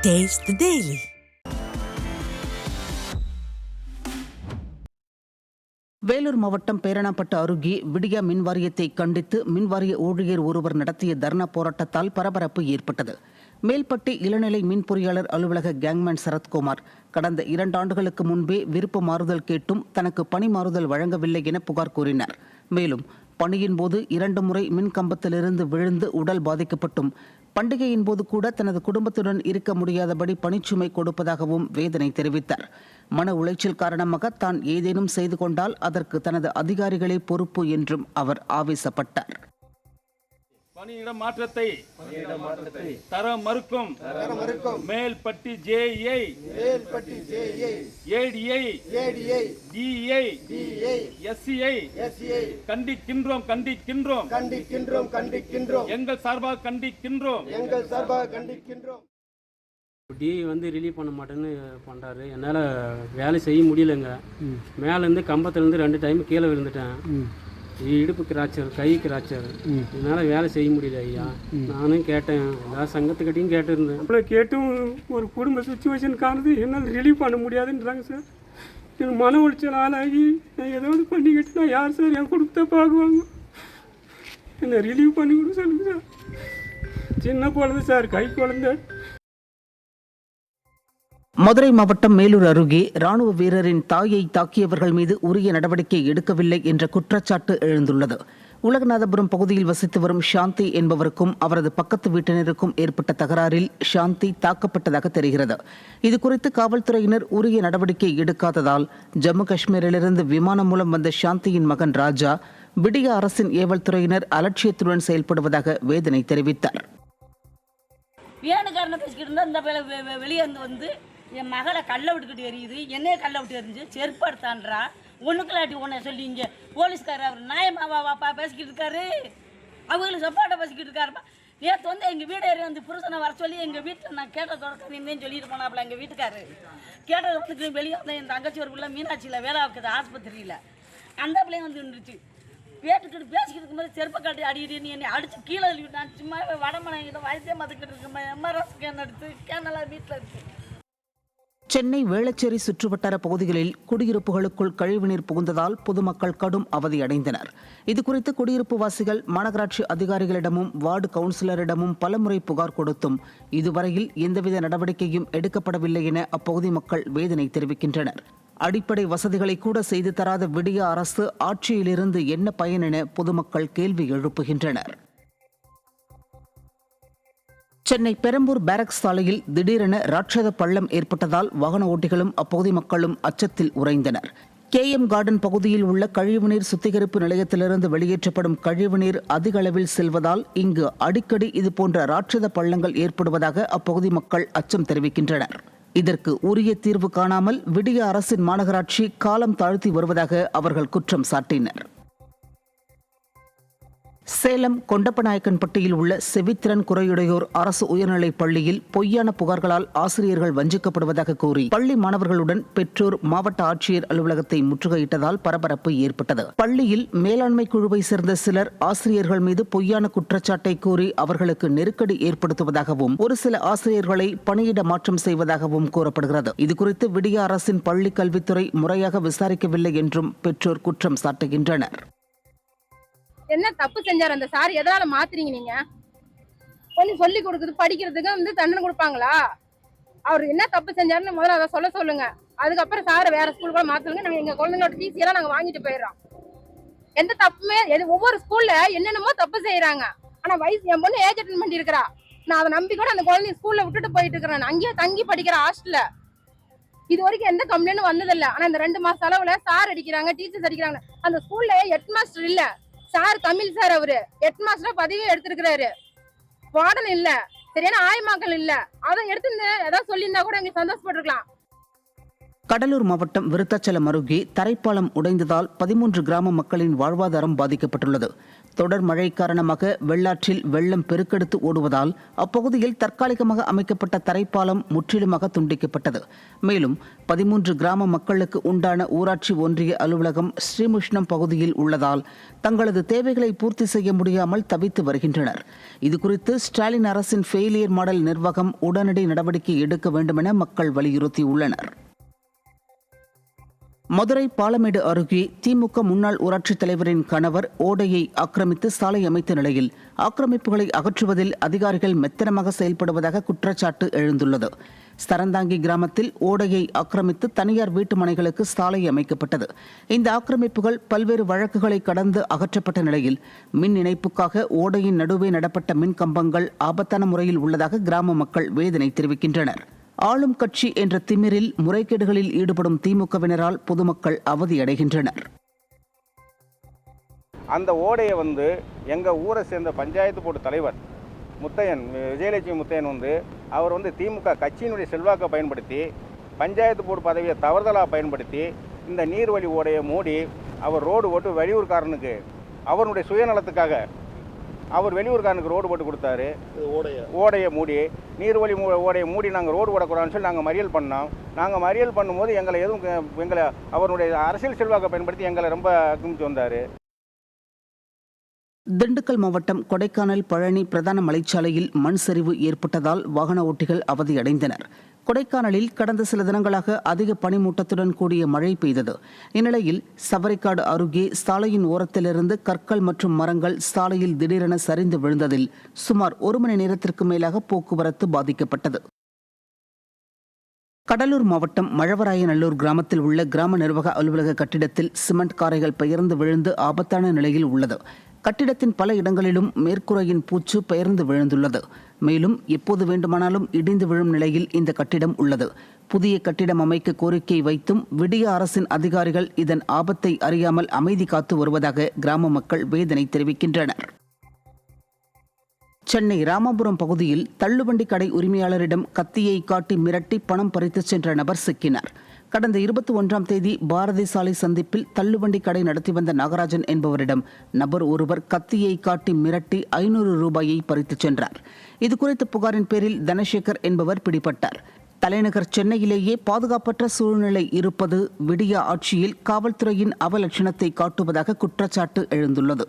Taste the Daily. Vellore மாவட்டம் பேரணாம்பட்டு அருகே விடியா மின்வாரியத்தை கண்டித்து மின்வாரிய ஊழியர் ஒருவர் நடத்திய தர்ணா போராட்டத்தால் பரபரப்பு ஏற்பட்டது. மேல்பட்டி இளநிலை மின் பொறியாளர் அலுவலக கேங்மேன் சரத்குமார் கடந்த 2 ஆண்டுகளுக்கு முன்பே விருப்ப மாறுதல் கேட்டும் தனக்கு பணி மாறுதல் வழங்கவில்லை என புகார் கூறினார். மேலும் பணியின் போது 2 முறை மின் கம்பத்திலிருந்து விழுந்து உடல் பாதிக்கப்பட்டும் பண்டிகையின் போது கூட தனது குடும்பத்துடன் இருக்க முடியாதபடி பணிச்சுமை கொடுப்பதாகவும் வேதனை தெரிவித்தார். மன உளைச்சல் காரணமாக தான் ஏதேனும் செய்து கொண்டால் அதற்கு தனது அதிகாரிகளே பொறுப்பு என்றும் அவர் ஆவேசப்பட்டார். பணியிட மாற்றத்தை தர மறுக்கும் மேல்பட்டி ஜேஐ ஏடிஐ டிஐ எஸ்சிஐ கண்டிக்கின்றோம் எங்கள் சார்பாக கண்டிக்கின்றோம். டிஐ ரிலீவ் பண்ண மாட்டேன்னு பண்ணுறாரு. என்னால் வேலை செய்ய முடியலைங்க. மேலேருந்து கம்பத்துலேருந்து 2 டைம் கீழே விழுந்துட்டேன். இடுப்பு கிராச்சர், கை கிராச்சர், என்னால் வேலை செய்ய முடியல ஐயா. நானும் கேட்டேன், எல்லா சங்கத்துக்கிட்டையும் கேட்டிருந்தேன். அவ்வளோ கேட்டும் ஒரு குடும்ப சுச்சுவேஷன் காணுது, என்னால் ரிலீவ் பண்ண முடியாதுன்றாங்க சார். எனக்கு மன உளைச்சல் ஆளாகி நான் ஏதாவது பண்ணிக்கிட்டு நான் யார் சார் என் குடும்பத்தை பார்க்குவாங்க? என்னை ரிலீவ் பண்ணி கொடுக்க சொல்லுங்க சார். சின்ன குழந்தை சார், கை குழந்தை. மதுரை மாவட்டம் மேலூர் அருகே ராணுவ வீரரின் தாயை தாக்கியவர்கள் மீது உரிய நடவடிக்கை எடுக்கவில்லை என்ற குற்றச்சாட்டு எழுந்துள்ளது. உலகநாதபுரம் பகுதியில் வசித்து வரும் சாந்தி என்பவருக்கும் அவரது பக்கத்து வீட்டினருக்கும் ஏற்பட்ட தகராறில் சாந்தி தாக்கப்பட்டதாக தெரிகிறது. இதுகுறித்து காவல்துறையினர் உரிய நடவடிக்கை எடுக்காததால் ஜம்மு காஷ்மீரிலிருந்து விமானம் மூலம் வந்த சாந்தியின் மகன் ராஜா விடிய அரசின் ஏவல் துறையினர் அலட்சியத்துடன் செயல்படுவதாக வேதனை தெரிவித்தார். வெளியே வந்து என் மகளை கல்லை விட்டுக்கிட்டு எரியுது, என்னைய கல்லை விட்டு எரிஞ்சு செருப்படுத்தான்றா. ஒன்றுக்கலாட்டி உன்னை சொல்லி இங்கே போலீஸ்காரர் அவர் நாயமாவாப்பா பேசிக்கிட்டு இருக்காரு, அவங்களுக்கு சப்பாட்டை பேசிக்கிட்டு இருக்காருப்பா. நேற்று எங்கள் வீடு ஏறி புருஷனை வர சொல்லி எங்கள் வீட்டில் நான் கேட்ட தொடர்ந்து சொல்லிட்டு போனாப்புல. எங்கள் வீட்டுக்காரு கேட்டது வெளியே என் தங்கச்சி ஒரு பிள்ளை மீனாட்சியில் வேலை வைக்குது ஆஸ்பத்திரியில். அந்த பிள்ளையும் நின்றுச்சு பேட்டுக்கிட்டு பேசிக்கிட்டு இருக்கும்போது செருப்பை காட்டி அடிக்கிட்டு என்னை அடித்து கீழே நான் சும்மா வடமனைகிட்ட வைத்தியம் பார்த்துக்கிட்டு இருக்கேன். எம்ஆர்எஸ் கேன் எடுத்து கேனெல்லாம் வீட்டில் இருக்குது. சென்னை வேளச்சேரி சுற்றுவட்டார பகுதிகளில் குடியிருப்புகளுக்குள் கழிவுநீர் புகுந்ததால் பொதுமக்கள் கடும் அவதியடைந்தனர். இதுகுறித்து குடியிருப்பு வாசிகள் மாநகராட்சி அதிகாரிகளிடமும் வார்டு கவுன்சிலரிடமும் பலமுறை புகார் கொடுத்தும் இதுவரையில் எந்தவித நடவடிக்கையும் எடுக்கப்படவில்லை என அப்பகுதி மக்கள் வேதனை தெரிவிக்கின்றனர். அடிப்படை வசதிகளை கூட செய்து தராத விடிய அரசு ஆட்சியிலிருந்து என்ன பயன் என பொதுமக்கள் கேள்வி எழுப்புகின்றனர். சென்னை பெரம்பூர் பேரக்ஸ் சாலையில் திடீரென ராட்சத பள்ளம் ஏற்பட்டதால் வாகன ஓட்டிகளும் அப்பகுதி மக்களும் அச்சத்தில் உறைந்தனர். KM கார்டன் பகுதியில் உள்ள கழிவுநீர் சுத்திகரிப்பு நிலையத்திலிருந்து வெளியேற்றப்படும் கழிவுநீர் அதிக அளவில் செல்வதால் இங்கு அடிக்கடி இதுபோன்ற ராட்சத பள்ளங்கள் ஏற்படுவதாக அப்பகுதி மக்கள் அச்சம் தெரிவிக்கின்றனர். இதற்கு உரிய தீர்வு காணாமல் விடிய அரசின் மாநகராட்சி காலம் தாழ்த்தி வருவதாக அவர்கள் குற்றம் சாட்டினர். சேலம் கொண்டப்பநாயக்கன்பட்டியில் உள்ள செவித்திறன் குறையுடையோர் அரசு உயர்நிலைப் பள்ளியில் பொய்யான புகார்களால் ஆசிரியர்கள் வஞ்சிக்கப்படுவதாக கூறி பள்ளி மாணவர்களுடன் பெற்றோர் மாவட்ட ஆட்சியர் அலுவலகத்தை முற்றுகையிட்டதால் பரபரப்பு ஏற்பட்டது. பள்ளியில் மேலாண்மை குழுவை சேர்ந்த சிலர் ஆசிரியர்கள் மீது பொய்யான குற்றச்சாட்டை கூறி அவர்களுக்கு நெருக்கடி ஏற்படுத்துவதாகவும் ஒரு சில ஆசிரியர்களை பணியிட மாற்றம் செய்வதாகவும் கூறப்படுகிறது. இதுகுறித்து விடிய அரசின் பள்ளி கல்வித்துறை முறையாக விசாரிக்கவில்லை என்றும் பெற்றோர் குற்றம் சாட்டுகின்றனர். என்ன தப்பு செஞ்சார் அந்த சார்? எதனால மாத்துறீங்க? நீங்க கொஞ்சம் சொல்லி கொடுக்குது படிக்கிறதுக்கு தண்டனை கொடுப்பாங்களா? அவர் என்ன தப்பு செஞ்சாருன்னு முதல்ல அதை சொல்லுங்க. அதுக்கப்புறம் சாரை வேற ஸ்கூல் கூட மாத்துங்க. நாங்க எங்க குழந்தைங்களோட டிசி எல்லாம் நாங்க வாங்கிட்டு போயிடுறோம். எந்த தப்புமே ஒவ்வொரு ஸ்கூல்ல என்னென்னமோ தப்பு செய்யறாங்க. ஆனா வயசு என் பொண்ணு ஏஜ் அட்டெண்ட் பண்ணி இருக்கிறா. நான் அதை நம்பி கூட அந்த குழந்தைய ஸ்கூல்ல விட்டுட்டு போயிட்டு இருக்கிறேன். அங்கேயே தங்கி படிக்கிற ஹாஸ்டல்ல இது வரைக்கும் எந்த கம்ப்ளைண்டும் வந்ததில்லை. ஆனா இந்த 2 மாச அளவுல சார் அடிக்கிறாங்க, டீச்சர்ஸ் அடிக்கிறாங்க. அந்த ஸ்கூல்ல ஹெட் மாஸ்டர் இல்ல சார், தமிழ் சார், அவரு ஹெட் மாஸ்டர் பதவியே எடுத்திருக்கிறாரு. வார்டன் இல்ல, சரியான ஆய்மாக்கள் இல்ல. அதை எடுத்து ஏதாவது சொல்லியிருந்தா கூட எங்களுக்கு சந்தோஷப்பட்டிருக்கலாம். கடலூர் மாவட்டம் விருத்தாச்சலம் அருகே தரைப்பாலம் உடைந்ததால் 13 கிராம மக்களின் வாழ்வாதாரம் பாதிக்கப்பட்டுள்ளது. தொடர் மழை காரணமாக வெள்ளாற்றில் வெள்ளம் பெருக்கெடுத்து ஓடுவதால் அப்பகுதியில் தற்காலிகமாக அமைக்கப்பட்ட தரைப்பாலம் முற்றிலுமாக துண்டிக்கப்பட்டது. மேலும் 13 கிராம மக்களுக்கு உண்டான ஊராட்சி ஒன்றிய அலுவலகம் ஸ்ரீமுஷ்ணம் பகுதியில் உள்ளதால் தங்களது தேவைகளை பூர்த்தி செய்ய முடியாமல் தவித்து வருகின்றனர். இதுகுறித்து ஸ்டாலின் அரசின் ஃபெயிலியர் மாடல் நிர்வாகம் உடனடி நடவடிக்கை எடுக்க வேண்டுமென மக்கள் வலியுறுத்தியுள்ளனர். மதுரை பாலமேடு அருகே திமுக முன்னாள் ஊராட்சித் தலைவரின் கணவர் ஓடையை ஆக்கிரமித்து சாலை அமைத்த நிலையில் ஆக்கிரமிப்புகளை அகற்றுவதில் அதிகாரிகள் மெத்தனமாக செயல்படுவதாக குற்றச்சாட்டு எழுந்துள்ளது. சரந்தாங்கி கிராமத்தில் ஓடையை ஆக்கிரமித்து தனியார் வீட்டு மனைகளுக்கு சாலை அமைக்கப்பட்டது. இந்த ஆக்கிரமிப்புகள் பல்வேறு வழக்குகளை கடந்து அகற்றப்பட்ட நிலையில் மின் இணைப்புக்காக ஓடையின் நடுவே நடப்பட்ட மின் கம்பங்கள் ஆபத்தான முறையில் உள்ளதாக கிராம மக்கள் வேதனை தெரிவிக்கின்றனர். ஆளும் கட்சி என்ற திமிரில் முறைகேடுகளில் ஈடுபடும் திமுகவினரால் பொதுமக்கள் அவதியடைகின்றனர். அந்த ஓடையை எங்கள் ஊரை சேர்ந்த பஞ்சாயத்து போர்டு தலைவர் முத்தையன், விஜயலட்சுமி முத்தையன் அவர் திமுக கட்சியினுடைய செல்வாக்கை பயன்படுத்தி பஞ்சாயத்து போர்டு பதவியை தவறுதலாக பயன்படுத்தி இந்த நீர்வழி ஓடையை மூடி அவர் ரோடு போட்டு வெளியூர்காரனுக்கு அவருடைய சுயநலத்துக்காக அவர் வெளியூர்காரனுக்கு ரோடு போட்டு கொடுத்தாரு. ஓடையை மூடி நீர்வழி ஓடையை மூடி நாங்கள் ரோடு போடக்கூடாதுன்னு சொல்லி நாங்கள் மறியல் பண்ணோம். நாங்கள் மறியல் பண்ணும்போது எங்களை அவருடைய அரசியல் செல்வாக்கை பயன்படுத்தி எங்களை ரொம்ப குமிச்சு வந்தார். திண்டுக்கல் மாவட்டம் கொடைக்கானல் பழனி பிரதான மலைச்சாலையில் மண் சரிவு ஏற்பட்டதால் வாகன ஓட்டிகள் அவதியடைந்தனர். கொடைக்கானலில் கடந்த சில தினங்களாக அதிக பனிமூட்டத்துடன் கூடிய மழை பெய்தது. இந்நிலையில் சவரிக்காடு அருகே சாலையின் ஓரத்திலிருந்து கற்கள் மற்றும் மரங்கள் சாலையில் திடீரென சரிந்து விழுந்ததில் சுமார் 1 மணி நேரத்திற்கு மேலாக போக்குவரத்து பாதிக்கப்பட்டது. கடலூர் மாவட்டம் மழவராயநல்லூர் கிராமத்தில் உள்ள கிராம நிர்வாக அலுவலக கட்டிடத்தில் சிமெண்ட் காரைகள் பெயர்ந்து விழுந்து ஆபத்தான நிலையில் உள்ளது. கட்டிடத்தின் பல இடங்களிலும் மேற்கூரையின் பூச்சு பெயர்ந்து விழுந்துள்ளது. மேலும் எப்போது வேண்டுமானாலும் இடிந்து விழும் நிலையில் இந்த கட்டிடம் உள்ளது. புதிய கட்டிடம் அமைக்க கோரிக்கை வைத்தும் விடிய அரசின் அதிகாரிகள் இதன் ஆபத்தை அறியாமல் அமைதி காத்து வருவதாக கிராம மக்கள் வேதனை தெரிவிக்கின்றனர். சென்னை ராமாபுரம் பகுதியில் தள்ளுவண்டி கடை உரிமையாளரிடம் கத்தியை காட்டி மிரட்டி பணம் பறித்துச் சென்ற நபர் சிக்கினார். கடந்த 21ஆம் தேதி பாரதி சாலை சந்திப்பில் தள்ளுவண்டி கடை நடத்தி வந்த நாகராஜன் என்பவரிடம் நபர் ஒருவர் கத்தியை காட்டி மிரட்டி 500 ரூபாயை பறித்துச் சென்றார். இதுகுறித்த புகாரின் பேரில் தனசேகர் என்பவர் பிடிபட்டார். தலைநகர் சென்னையிலேயே பாதுகாப்பற்ற சூழ்நிலை இருப்பது விடியா ஆட்சியில் காவல்துறையின் அவலட்சணத்தை காட்டுவதாக குற்றச்சாட்டு எழுந்துள்ளது.